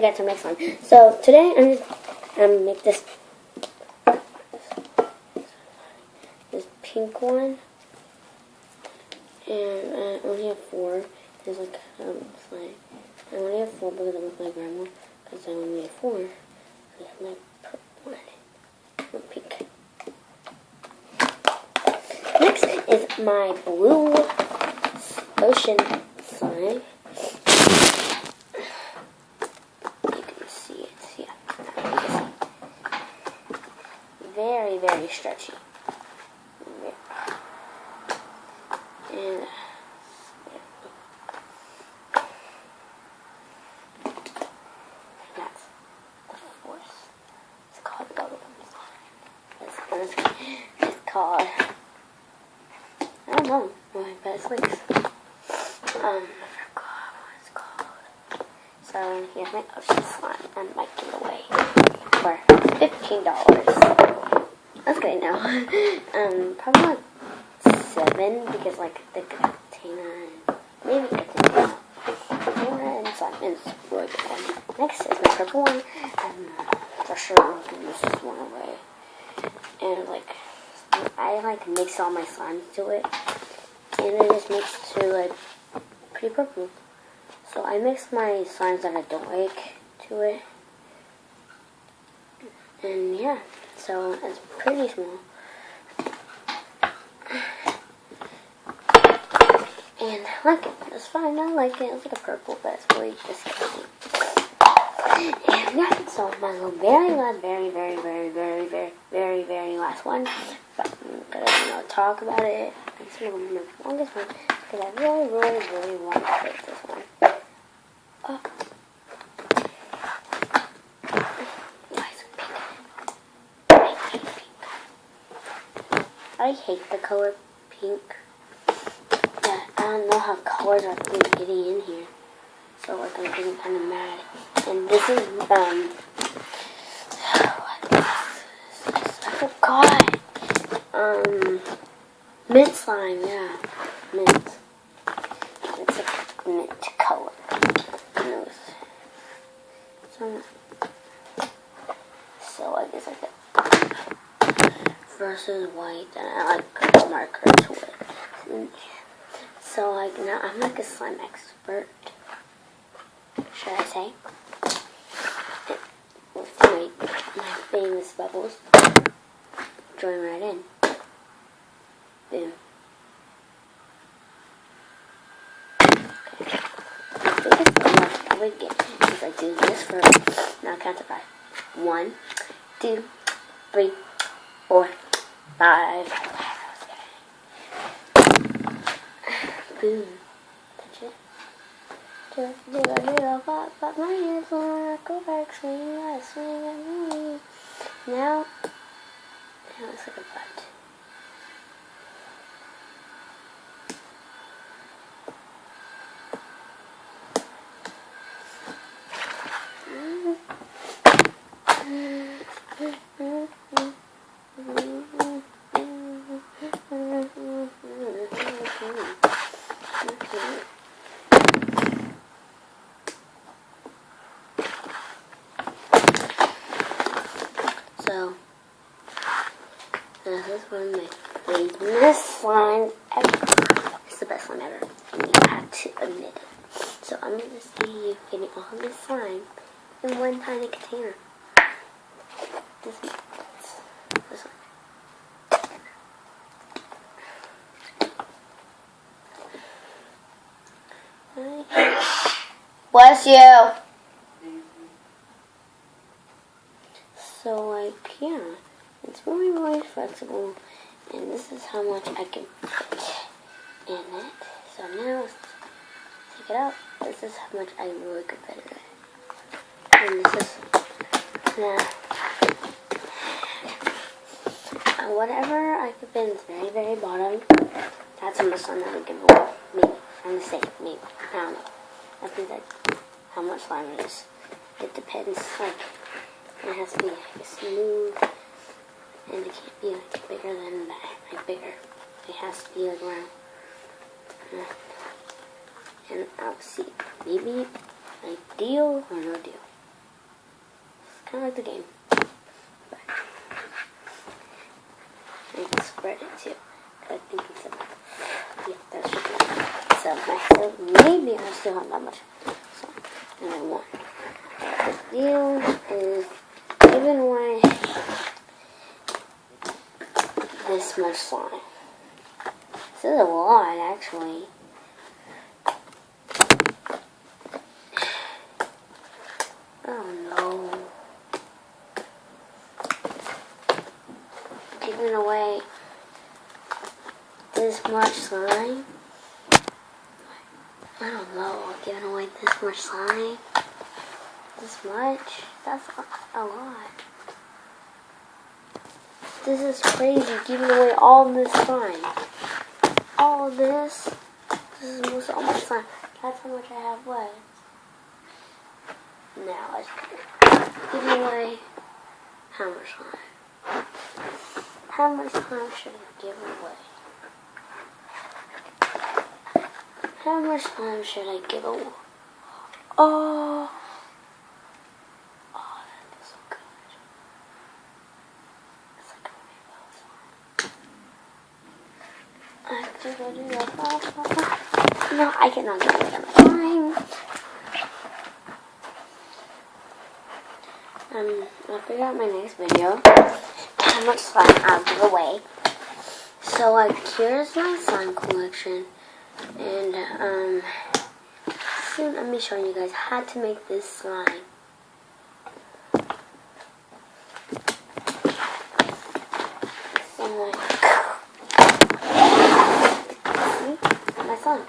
Got some next one. So today I'm just gonna make this pink one, and I only have 4. There's like slide. I only have 4 because I'm with my grandma. Because I only have 4. I have my purple one, pink. Next is my blue ocean slime. Very, very stretchy. And that's the 4th. It's called bubblegum. It's called, I don't know, but it's like, I forgot what it's called. So here's my ocean slime. I might give it away for $15. That's good now. Probably like 7 because like the container and maybe container and slime is really good one. Next is my purple one. For sure I'm gonna use this one away. And like I like mix all my slimes to it, and it just makes to like pretty purple. So I mix my slimes that I don't like to it, and yeah. So it's pretty small. And I like it. It's fine. I like it. It's like a purple, but it's really disgusting. And yeah, so my very last one. But I'm gonna talk about it. It's one of my longest ones because I really want to fix this one. I hate the color pink. Yeah, I don't know how colors are getting in here. So like I'm getting kind of mad. And this is I forgot. Mint slime, yeah. Mint. It's a mint color. So I guess I get versus white, and I like a marker to it. So like now I'm like a slime expert, should I say? With my famous bubbles, join right in. Boom. Okay. I think it's enough. I would get if I do this first. Now count to 5. 1, 2, 3, 4, 5. Boom. Touch it. Just do a little pop, pop my hands on. Go back, swing at me. Now it looks like a butt. So, this is one of my favorite slimes ever. It's the best one ever. I have to admit it. So, I'm going to see you getting all of this slime in one tiny container. This one. Bless you. So like yeah, it's really flexible, and this is how much I can put in it. So now let's take it out. This is how much I really could fit in it. And this is whatever I could fit in the very bottom. That's how much slime I would give away. Maybe. I'm gonna say maybe. I don't know. I think that's how much slime it is. It depends. Like it has to be like smooth, and it can't be like bigger than that. Like bigger. It has to be like around. And I'll see. Maybe a deal or no deal. kind of like the game. But I can spread it too. I think it's yeah, that should be it. So maybe I still have that much. So, and I want. The deal is giving away this much slime. This is a lot, actually. Oh no. Giving away this much slime? I don't know. Giving away this much slime? This much? That's a lot. This is crazy, giving away all this slime. All this. This is almost all my slime. That's how much I have left. Now let's give away how much slime? How much slime should I give away? How much slime should I give away? Oh, that feels so good. It's like a rainbow slime. No, I cannot give away that much slime. I'll figure out my next video how much slime I'll give away. So here's my slime collection, and soon I'll be showing you guys how to make this slime. So, see my slime.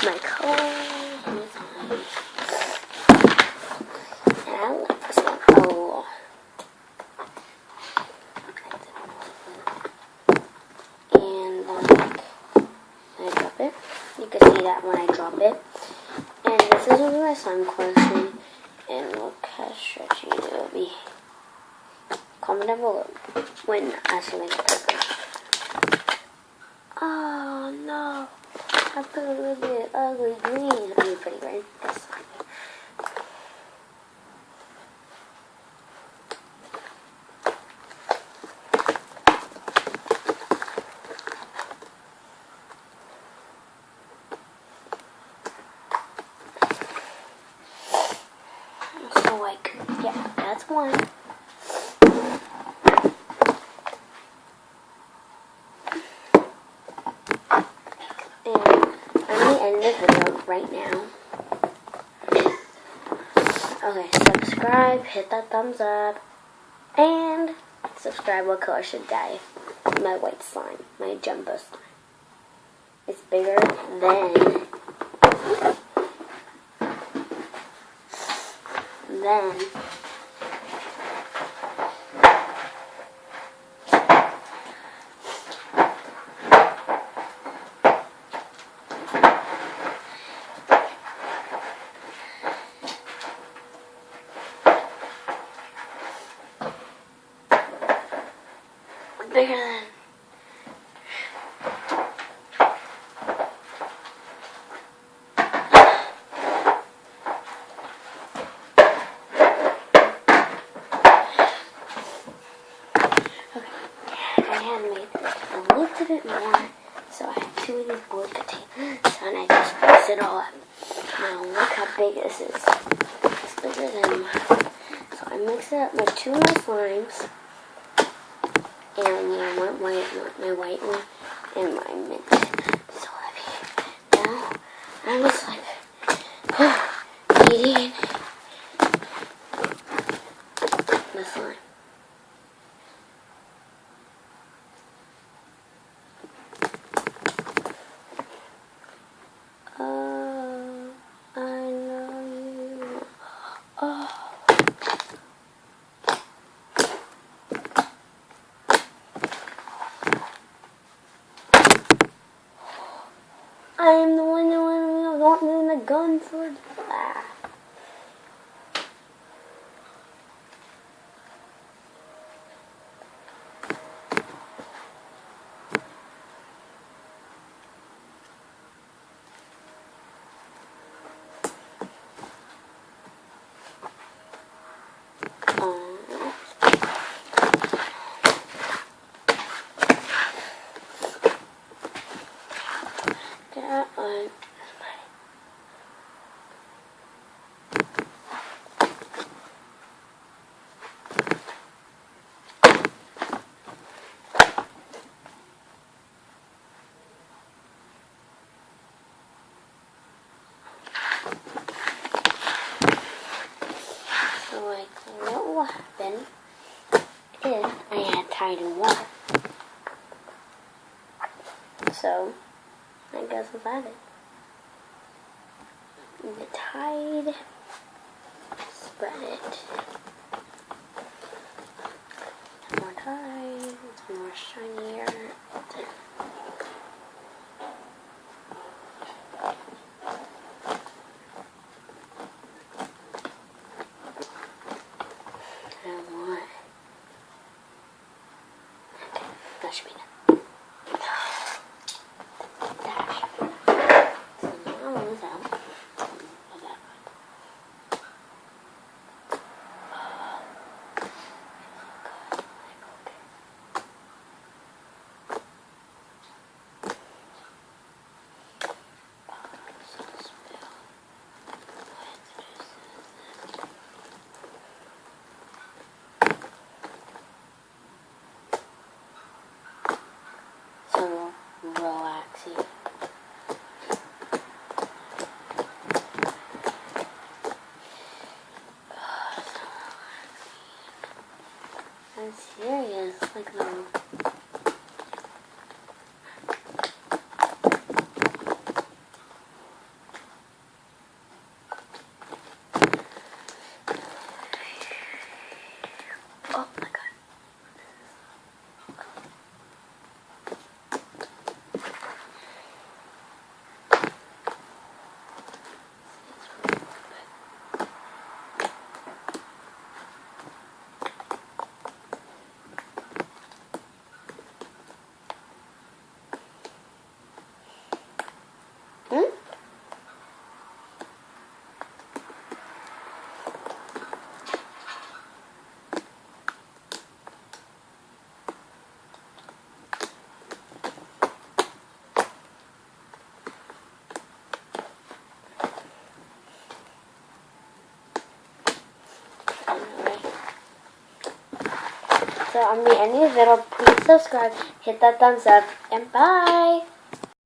My color is on. And I like this one a lot. And I drop it. You can see that when I drop it. And this is my slime collection. And look how stretchy it will be. Comment down below when I actually make it perfect. Oh no. I put a little bit ugly green. I mean, pretty green. That's fine. So, like, yeah, that's one. End this video right now. Okay, subscribe, hit that thumbs up, and subscribe. What color should dye my white slime, my jumbo slime? It's bigger than bigger than. Okay, I had made a little bit more, so I had 2 of these board containers, and I just fixed it all up. Now look how big this is. It's bigger than mine. So I mixed it up with 2 of my slimes. And one white, my white one, and my mint. So heavy. Now, I'm just like, eating the slime. I love you. Oh. I am the one who wanting the gun for that. that one. So like what will happen is I had Tide in water. So I guess what's added? The Tide, spread it. More Tide, it's more shinier. That should be enough. So now this out. So relaxing. I'm serious, like the oh my god. So I'm the end of the video. Please subscribe, hit that thumbs up, and bye!